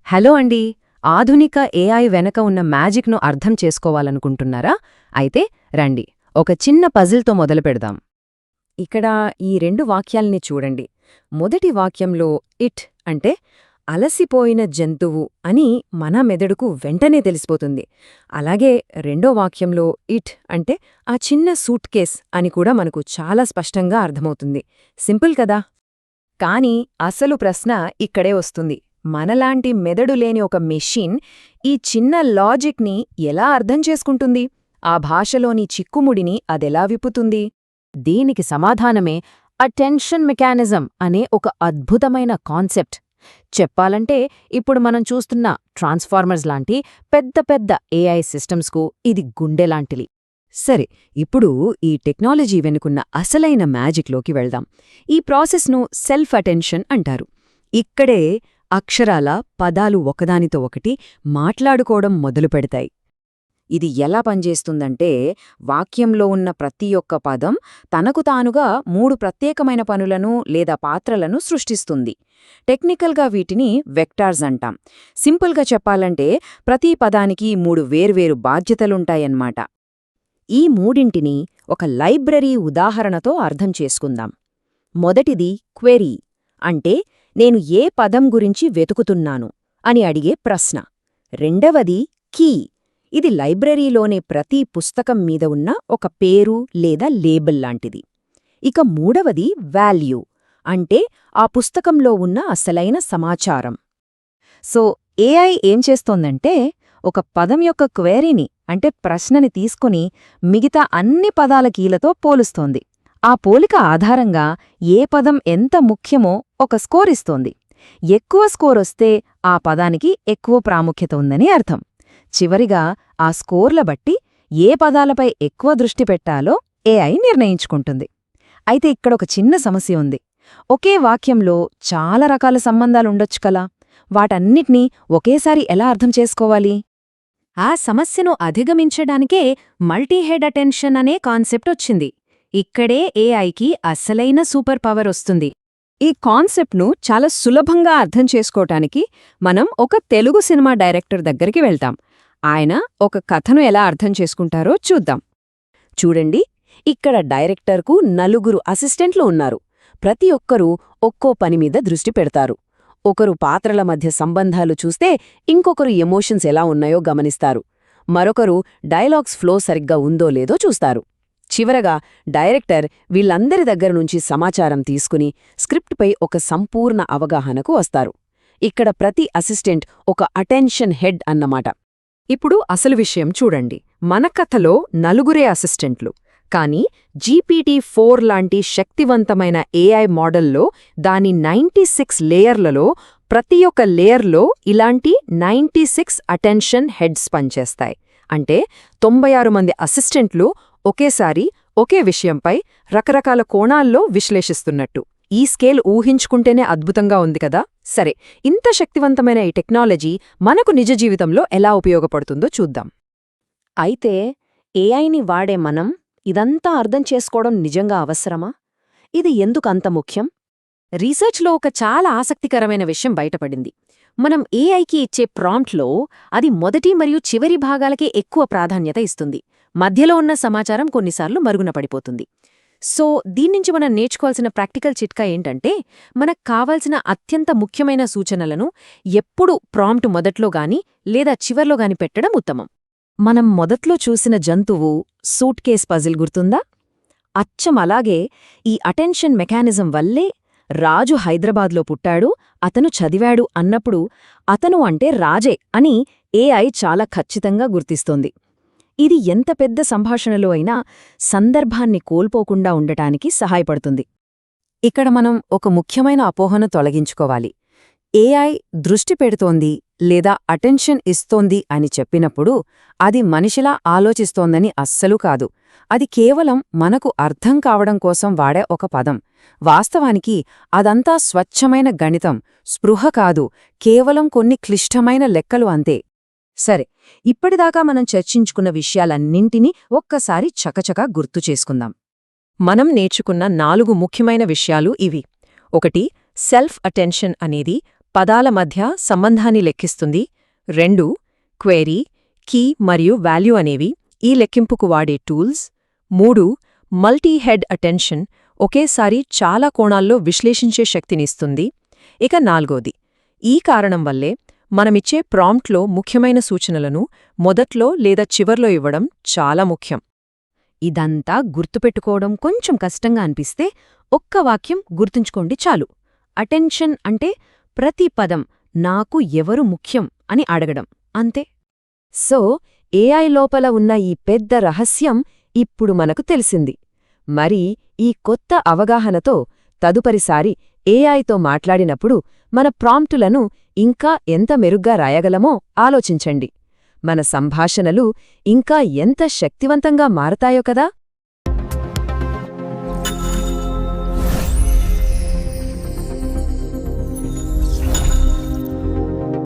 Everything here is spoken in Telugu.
హలో అండి. ఆధునిక ఏఐ వెనక ఉన్న మ్యాజిక్ను అర్థం చేసుకోవాలనుకుంటున్నారా? అయితే రండి, ఒక చిన్న పజిల్తో మొదలుపెడదాం. ఇక్కడ ఈ రెండు వాక్యాల్ని చూడండి. మొదటి వాక్యంలో ఇట్ అంటే అలసిపోయిన జంతువు అని మన మెదడుకు వెంటనే తెలిసిపోతుంది. అలాగే రెండో వాక్యంలో ఇట్ అంటే ఆ చిన్న సూట్ కేస్ అని కూడా మనకు చాలా స్పష్టంగా అర్థమవుతుంది. సింపుల్ కదా? కానీ అసలు ప్రశ్న ఇక్కడే వస్తుంది. మనలాంటి మెదడు లేని ఒక మెషీన్ ఈ చిన్న లాజిక్ని ఎలా అర్థం చేసుకుంటుంది? ఆ భాషలోని చిక్కుముడిని అదెలా విప్పుతుంది? దీనికి సమాధానమే అటెన్షన్ మెకానిజం అనే ఒక అద్భుతమైన కాన్సెప్ట్. చెప్పాలంటే ఇప్పుడు మనం చూస్తున్న ట్రాన్స్ఫార్మర్స్ లాంటి పెద్ద పెద్ద ఏఐ సిస్టమ్స్కు ఇది గుండెలాంటిది. సరే, ఇప్పుడు ఈ టెక్నాలజీ వెనుకున్న అసలైన మ్యాజిక్లోకి వెళ్దాం. ఈ ప్రాసెస్ను సెల్ఫ్ అటెన్షన్ అంటారు. ఇక్కడే అక్షరాల పదాలు ఒకదానితో ఒకటి మాట్లాడుకోవడం మొదలుపెడతాయి. ఇది ఎలా పనిచేస్తుందంటే, వాక్యంలో ఉన్న ప్రతి ఒక్క పదం తనకు తానుగా మూడు ప్రత్యేకమైన పనులను లేదా పాత్రలను సృష్టిస్తుంది. టెక్నికల్గా వీటిని వెక్టార్స్ అంటాం. సింపుల్గా చెప్పాలంటే ప్రతి పదానికి మూడు వేర్వేరు బాధ్యతలుంటాయన్నమాట. ఈ మూడింటిని ఒక లైబ్రరీ ఉదాహరణతో అర్థం చేసుకుందాం. మొదటిది క్వెరీ, అంటే నేను ఏ పదం గురించి వెతుకుతున్నాను అని అడిగే ప్రశ్న. రెండవది కీ, ఇది లైబ్రరీలోని ప్రతి పుస్తకం మీద ఉన్న ఒక పేరు లేదా లేబుల్ లాంటిది. ఇక మూడవది వాల్యూ, అంటే ఆ పుస్తకంలో ఉన్న అసలైన సమాచారం. సో ఏఐ ఏం చేస్తోందంటే, ఒక పదం యొక్క క్వెరీని అంటే ప్రశ్నని తీసుకుని మిగతా అన్ని పదాల కీలతో పోలుస్తోంది. ఆ పోలిక ఆధారంగా ఏ పదం ఎంత ముఖ్యమో ఒక స్కోర్ ఇస్తోంది. ఎక్కువ స్కోరొస్తే ఆ పదానికి ఎక్కువ ప్రాముఖ్యత ఉందని అర్థం. చివరిగా ఆ స్కోర్ల బట్టి ఏ పదాలపై ఎక్కువ దృష్టి పెట్టాలో ఏఐ నిర్ణయించుకుంటుంది. అయితే ఇక్కడొక చిన్న సమస్య ఉంది. ఒకే వాక్యంలో చాలా రకాల సంబంధాలుండొచ్చు కదా, వాటన్నిటినీ ఒకేసారి ఎలా అర్థం చేసుకోవాలి? ఆ సమస్యను అధిగమించడానికే మల్టీహెడ్ అటెన్షన్ అనే కాన్సెప్ట్ వచ్చింది. ఇక్కడే ఏఐకి అసలైన సూపర్ పవర్ వస్తుంది. ఈ కాన్సెప్ట్ను చాలా సులభంగా అర్థం చేసుకోవటానికి మనం ఒక తెలుగు సినిమా డైరెక్టర్ దగ్గరికి వెళ్తాం. ఆయన ఒక కథను ఎలా అర్థం చేసుకుంటారో చూద్దాం. చూడండి, ఇక్కడ డైరెక్టర్కు 4 అసిస్టెంట్లు ఉన్నారు. ప్రతి ఒక్కరూ ఒక్కో పనిమీద దృష్టి పెడతారు. ఒకరు పాత్రల మధ్య సంబంధాలు చూస్తే ఇంకొకరు ఎమోషన్స్ ఎలా ఉన్నాయో గమనిస్తారు. మరొకరు డైలాగ్స్ ఫ్లో సరిగ్గా ఉందో లేదో చూస్తారు. చివరగా డైరెక్టర్ వీళ్ళందరి దగ్గరనుంచి సమాచారం తీసుకుని స్క్రిప్ట్పై ఒక సంపూర్ణ అవగాహనకు వస్తారు. ఇక్కడ ప్రతి అసిస్టెంట్ ఒక అటెన్షన్ హెడ్ అన్నమాట. ఇప్పుడు అసలు విషయం చూడండి. మన కథలో 4 అసిస్టెంట్లు. కానీ GPT-4 లాంటి శక్తివంతమైన ఏఐ మోడల్లో దాని 96 లేయర్లలో ప్రతి ఒక్క లేయర్లో ఇలాంటి 96 అటెన్షన్ హెడ్స్ పనిచేస్తాయి. అంటే 96 మంది అసిస్టెంట్లు ఒకేసారి ఒకే విషయంపై రకరకాల కోణాల్లో విశ్లేషిస్తున్నట్టు. ఈ స్కేల్ ఊహించుకుంటేనే అద్భుతంగా ఉంది కదా. సరే, ఇంత శక్తివంతమైన ఈ టెక్నాలజీ మనకు నిజ జీవితంలో ఎలా ఉపయోగపడుతుందో చూద్దాం. అయితే ఏఐని వాడే మనం ఇదంతా అర్థం చేసుకోవడం నిజంగా అవసరమా? ఇది ఎందుకంత ముఖ్యం? రీసెర్చ్లో ఒక చాలా ఆసక్తికరమైన విషయం బయటపడింది. మనం ఏఐకి ఇచ్చే ప్రాంప్ట్లో అది మొదటి మరియు చివరి భాగాలకే ఎక్కువ ప్రాధాన్యత ఇస్తుంది. మధ్యలో ఉన్న సమాచారం కొన్నిసార్లు మరుగున పడిపోతుంది. సో దీన్నించి మనం నేర్చుకోవాల్సిన ప్రాక్టికల్ చిట్కా ఏంటంటే, మనకు కావాల్సిన అత్యంత ముఖ్యమైన సూచనలను ఎప్పుడూ ప్రాంప్ట్ మొదట్లో గాని లేదా చివర్లో గాని పెట్టడం ఉత్తమం. మనం మొదట్లో చూసిన జంతువు సూట్ కేస్ పజిల్ గుర్తుందా? అచ్చం అలాగే ఈ అటెన్షన్ మెకానిజం వల్లే రాజు హైదరాబాద్లో పుట్టాడు, అతను చదివాడు అన్నప్పుడు అతను అంటే రాజే అని ఏఐ చాలా ఖచ్చితంగా గుర్తిస్తోంది. ఇది ఎంత పెద్ద సంభాషణలో అయినా సందర్భాన్ని కోల్పోకుండా ఉండటానికి సహాయపడుతుంది. ఇక్కడ మనం ఒక ముఖ్యమైన అపోహను తొలగించుకోవాలి. ఏఐ దృష్టి పెడుతోంది లేదా అటెన్షన్ ఇస్తోంది అని చెప్పినప్పుడు అది మనిషిలా ఆలోచిస్తోందని అస్సలు కాదు. అది కేవలం మనకు అర్థం కావడం కోసం వాడే ఒక పదం. వాస్తవానికి అదంతా స్వచ్ఛమైన గణితం, స్పృహ కాదు, కేవలం కొన్ని క్లిష్టమైన లెక్కలు అంతే. సరే, ఇప్పటిదాకా మనం చర్చించుకున్న విషయాలన్నింటినీ ఒక్కసారి చకచకా గుర్తు చేసుకుందాం. మనం నేర్చుకున్న 4 ముఖ్యమైన విషయాలు ఇవి. 1. సెల్ఫ్ అటెన్షన్ అనేది పదాల మధ్య సంబంధాన్ని లెక్కిస్తుంది. 2 క్వెరీ, కీ మరియు వాల్యూ అనేవి ఈ లెక్కింపుకు వాడే టూల్స్. 3 మల్టీ హెడ్ అటెన్షన్, ఒకేసారి చాలా కోణాల్లో విశ్లేషించే శక్తినిస్తుంది. ఇక 4ది, ఈ కారణం వల్లే మనమిచ్చే ప్రాంప్ట్లో ముఖ్యమైన సూచనలను మొదట్లో లేదా చివర్లో ఇవ్వడం చాలా ముఖ్యం. ఇదంతా గుర్తుపెట్టుకోవడం కొంచెం కష్టంగా అనిపిస్తే ఒక్క వాక్యం గుర్తుంచుకోండి చాలు. అటెన్షన్ అంటే ప్రతి పదం నాకు ఎవరు ముఖ్యం అని అడగడం, అంతే. సో ఏఐ లోపల ఉన్న ఈ పెద్ద రహస్యం ఇప్పుడు మనకు తెలిసింది. మరి ఈ కొత్త అవగాహనతో తదుపరిసారి ఏఐతో మాట్లాడినప్పుడు మన ప్రాంప్టులను ఇంకా ఎంత మెరుగ్గా రాయగలమో ఆలోచించండి. మన సంభాషణలు ఇంకా ఎంత శక్తివంతంగా మారతాయో కదా.